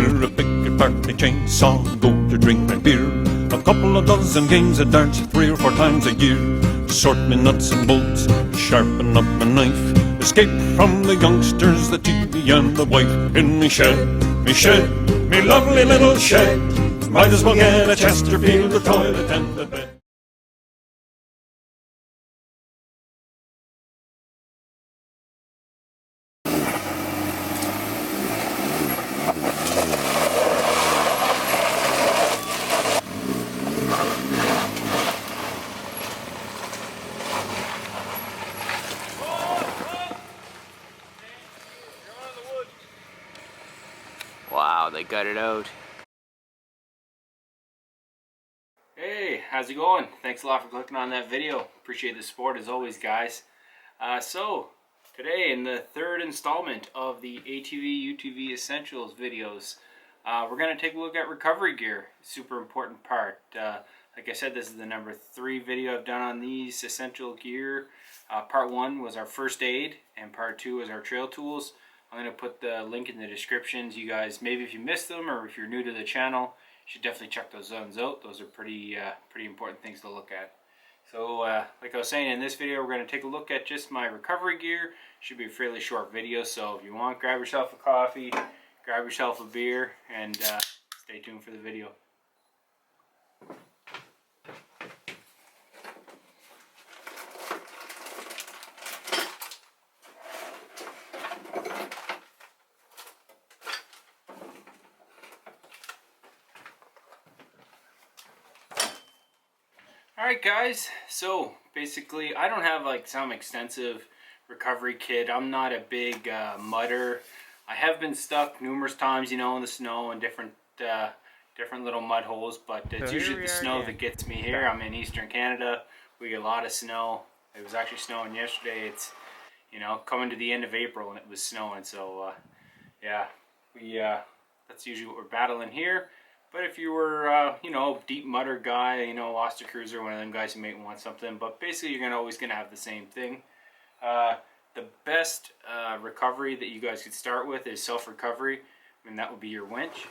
We're a big party chainsaw, go to drinking beer. A couple of dozen games of darts 3 or 4 times a year. Sort me nuts and bolts, sharpen up my knife. Escape from the youngsters, the TV and the wife. In me shed, me lovely little shed. Might as well get a Chesterfield, a toilet and a bed. Wow, they got it out. Hey, how's it going? Thanks a lot for clicking on that video. Appreciate the support as always, guys. So, today in the 3rd installment of the ATV, UTV Essentials videos, we're going to take a look at recovery gear. Super important part. Like I said, this is the number 3 video I've done on these essential gear. Part 1 was our first aid, and part 2 was our trail tools. I'm going to put the link in the descriptions. You guys, maybe if you missed them or if you're new to the channel, you should definitely check those zones out. Those are pretty important things to look at. So like I was saying, in this video we're going to take a look at just my recovery gear. Should be a fairly short video, so if you want, grab yourself a coffee, grab yourself a beer, and stay tuned for the video. Alright guys, so basically I don't have like some extensive recovery kit. I'm not a big mudder. I have been stuck numerous times, you know, in the snow and different little mud holes, but it's usually the snow that gets me here. I'm in eastern Canada. We get a lot of snow. It was actually snowing yesterday. It's, you know, coming to the end of April and it was snowing, so yeah, that's usually what we're battling here. But if you were, you know, deep mudder guy, you know, lost a cruiser, one of them guys who might want something. But basically, you're always going to have the same thing. The best recovery that you guys could start with is self-recovery, and that would be your winch.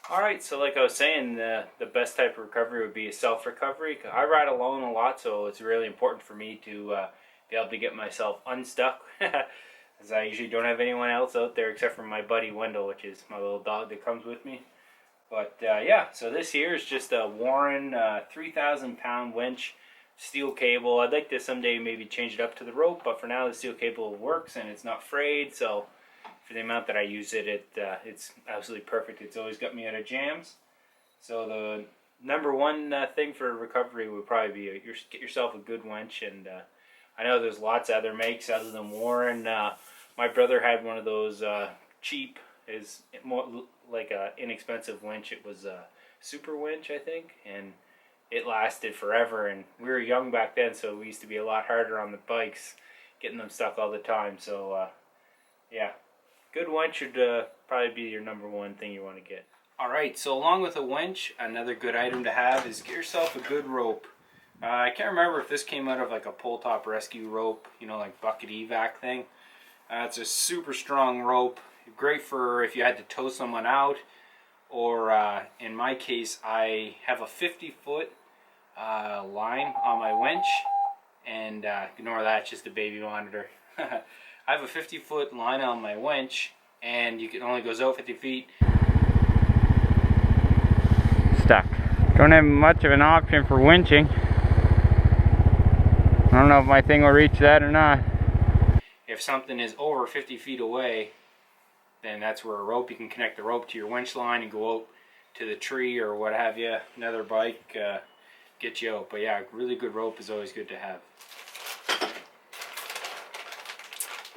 Alright, so like I was saying, the best type of recovery would be a self-recovery. I ride alone a lot, so it's really important for me to be able to get myself unstuck. As I usually don't have anyone else out there except for my buddy Wendell, which is my little dog that comes with me. But yeah, so this here is just a Warren 3,000 pound winch, steel cable. I'd like to someday maybe change it up to the rope, but for now the steel cable works and it's not frayed, so for the amount that I use it, it's absolutely perfect. It's always got me out of jams. So the number one thing for recovery would probably be get yourself a good winch. And I know there's lots of other makes other than Warren. My brother had one of those cheap, is more like an inexpensive winch. It was a super winch, I think, and it lasted forever. And we were young back then, so we used to be a lot harder on the bikes, getting them stuck all the time. So yeah. Good winch should probably be your number one thing you want to get. Alright, so along with a winch, another good item to have is get yourself a good rope. I can't remember if this came out of like a pull top rescue rope, you know, like bucket evac thing. It's a super strong rope, great for if you had to tow someone out, or in my case, I have a 50-foot line on my winch, and ignore that, it's just a baby monitor. I have a 50-foot line on my winch, and it only goes out 50 feet. Stuck. Don't have much of an option for winching. I don't know if my thing will reach that or not. If something is over 50 feet away, then that's where a rope, you can connect the rope to your winch line and go out to the tree or what have you. Another bike, get you out. But yeah, really good rope is always good to have.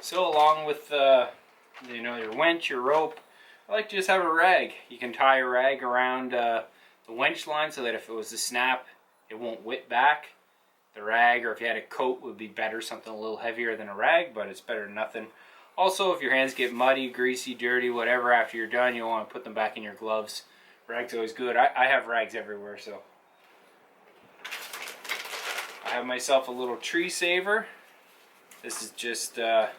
So along with you know, your winch, your rope, I like to just have a rag. You can tie a rag around the the winch line so that if it was to snap, it won't whip back. The rag, or if you had a coat, would be better, something a little heavier than a rag, but it's better than nothing. Also, if your hands get muddy, greasy, dirty, whatever, after you're done, you'll want to put them back in your gloves. Rag's always good. I have rags everywhere, so. I have myself a little tree saver. This is just a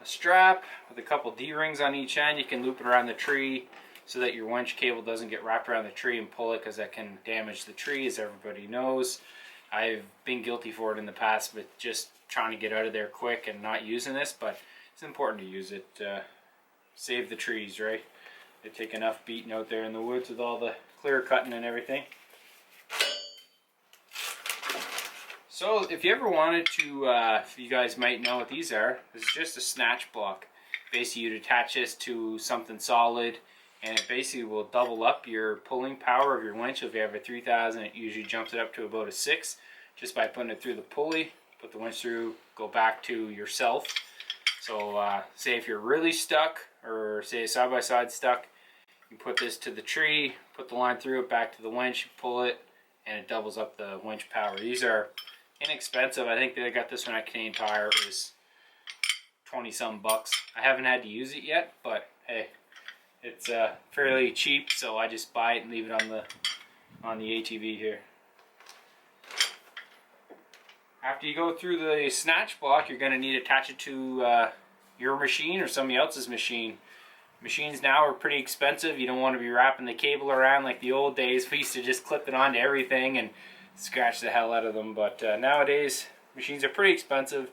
strap with a couple D-rings on each end. You can loop it around the tree so that your winch cable doesn't get wrapped around the tree and pull it, because that can damage the tree, as everybody knows. I've been guilty for it in the past, but just trying to get out of there quick and not using this, but it's important to use it. Save the trees, right? They take enough beating out there in the woods with all the clear cutting and everything. So if you ever wanted to, you guys might know what these are. This is just a snatch block. Basically, you'd attach this to something solid, and it basically will double up your pulling power of your winch. If you have a 3000, it usually jumps it up to about a 6 just by putting it through the pulley. Put the winch through, go back to yourself. So say if you're really stuck, or say side-by-side stuck, you put this to the tree, put the line through it, back to the winch, pull it, and it doubles up the winch power. These are inexpensive. I think they got this one at Canadian Tire. It was 20-some bucks. I haven't had to use it yet, but hey, it's fairly cheap, so I just buy it and leave it on the ATV here. After you go through the snatch block, you're going to need to attach it to your machine or somebody else's machine. Machines now are pretty expensive. You don't want to be wrapping the cable around like the old days. We used to just clip it onto everything and scratch the hell out of them. But nowadays, machines are pretty expensive,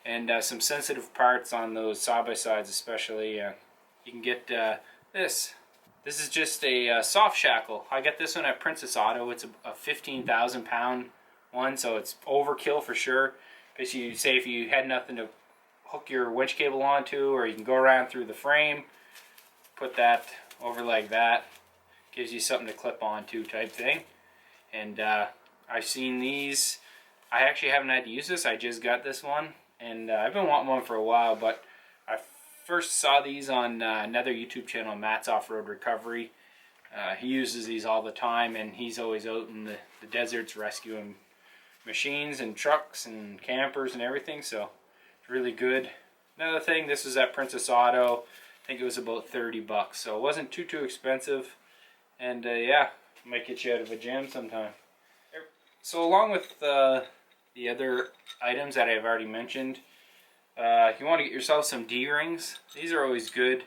and some sensitive parts on those side-by-sides especially. You can get this. This is just a soft shackle. I got this one at Princess Auto. It's a 15,000 pound one, so it's overkill for sure. Basically, you say if you had nothing to hook your winch cable onto, or you can go around through the frame, put that over like that. Gives you something to clip onto type thing. And I've seen these. I actually haven't had to use this. I just got this one, and I've been wanting one for a while, but I first saw these on another YouTube channel, Matt's Off-Road Recovery. He uses these all the time, and he's always out in the deserts rescuing machines and trucks and campers and everything, so it's really good. Another thing, this was at Princess Auto. I think it was about 30 bucks, so it wasn't too expensive, and yeah, might get you out of a jam sometime. So along with the other items that I've already mentioned, you want to get yourself some D-rings. These are always good.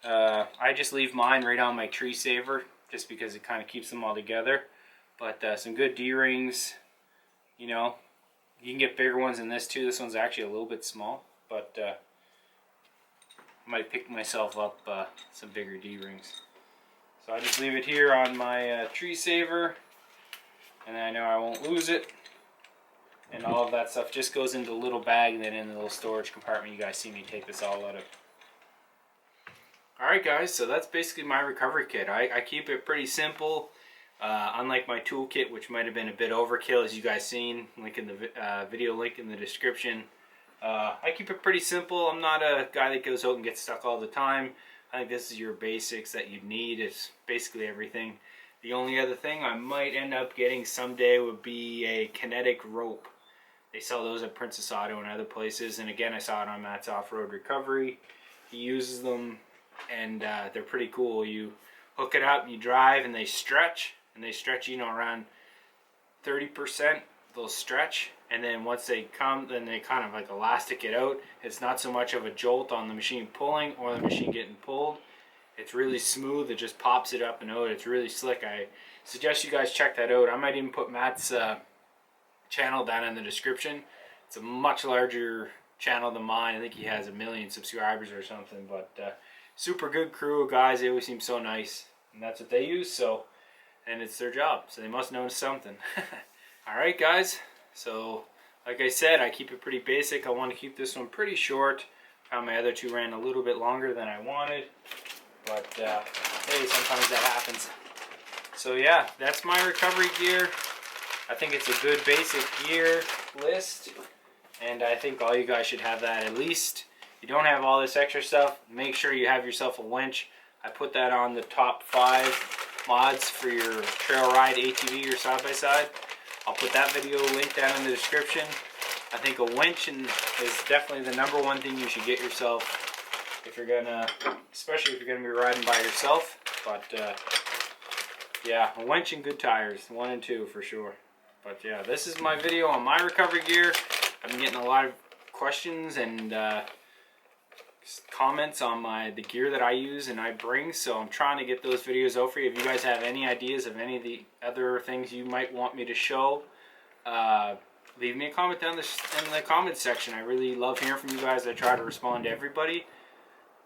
I just leave mine right on my tree saver just because it kind of keeps them all together. But some good D-rings, you know, you can get bigger ones than this too. This one's actually a little bit small, but I might pick myself up some bigger D-rings. So I just leave it here on my tree saver, and then I know I won't lose it. And all of that stuff just goes into a little bag and then in the little storage compartment you guys see me take this all out of. Alright guys, so that's basically my recovery kit. I keep it pretty simple. Unlike my toolkit, which might have been a bit overkill, as you guys seen, link in the video link in the description. I keep it pretty simple. I'm not a guy that goes out and gets stuck all the time. I think this is your basics that you need. It's basically everything. The only other thing I might end up getting someday would be a kinetic rope. They sell those at Princess Auto and other places, and again I saw it on Matt's Off-Road Recovery. He uses them, and they're pretty cool. You hook it up and you drive, and they stretch, you know, around 30%. They'll stretch, and then once they come, then they kind of like elastic it out. It's not so much of a jolt on the machine pulling or the machine getting pulled. It's really smooth. It just pops it up and out. It's really slick. I suggest you guys check that out. I might even put Matt's channel down in the description. It's a much larger channel than mine. I think he has 1 million subscribers or something, but super good crew of guys. They always seem so nice, and that's what they use, so, and it's their job, so they must know something. Alright guys, so like I said, I keep it pretty basic. I want to keep this one pretty short. Found my other two ran a little bit longer than I wanted, but hey, sometimes that happens. So yeah, that's my recovery gear. I think it's a good basic gear list, and I think all you guys should have that at least. If you don't have all this extra stuff, make sure you have yourself a winch. I put that on the top 5 mods for your trail ride ATV or side-by-side. I'll put that video link down in the description. I think a winch is definitely the number one thing you should get yourself if you're gonna, especially if you're gonna be riding by yourself. But yeah, a winch and good tires, 1 and 2 for sure. But yeah, this is my video on my recovery gear. I've been getting a lot of questions and comments on the gear that I use and I bring, so I'm trying to get those videos out for you. If you guys have any ideas of any of the other things you might want me to show, leave me a comment down in the comments section. I really love hearing from you guys. I try to respond to everybody.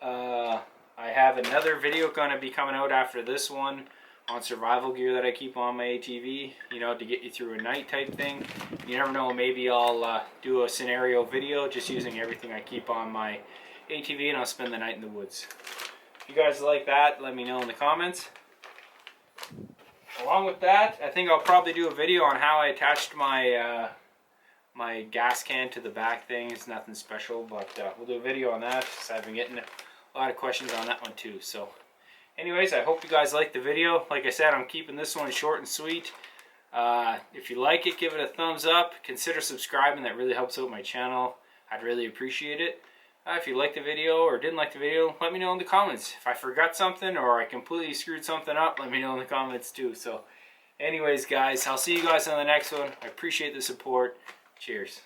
I have another video going to be coming out after this one on survival gear that I keep on my ATV, you know, to get you through a night type thing. You never know, maybe I'll do a scenario video just using everything I keep on my ATV, and I'll spend the night in the woods. If you guys like that, let me know in the comments. Along with that, I think I'll probably do a video on how I attached my my gas can to the back thing. It's nothing special, but we'll do a video on that because I've been getting a lot of questions on that one too. So anyways, I hope you guys liked the video. Like I said, I'm keeping this one short and sweet. If you like it, give it a thumbs up. Consider subscribing. That really helps out my channel. I'd really appreciate it. If you liked the video or didn't like the video, let me know in the comments. If I forgot something or I completely screwed something up, let me know in the comments too. So anyways, guys, I'll see you guys on the next one. I appreciate the support. Cheers.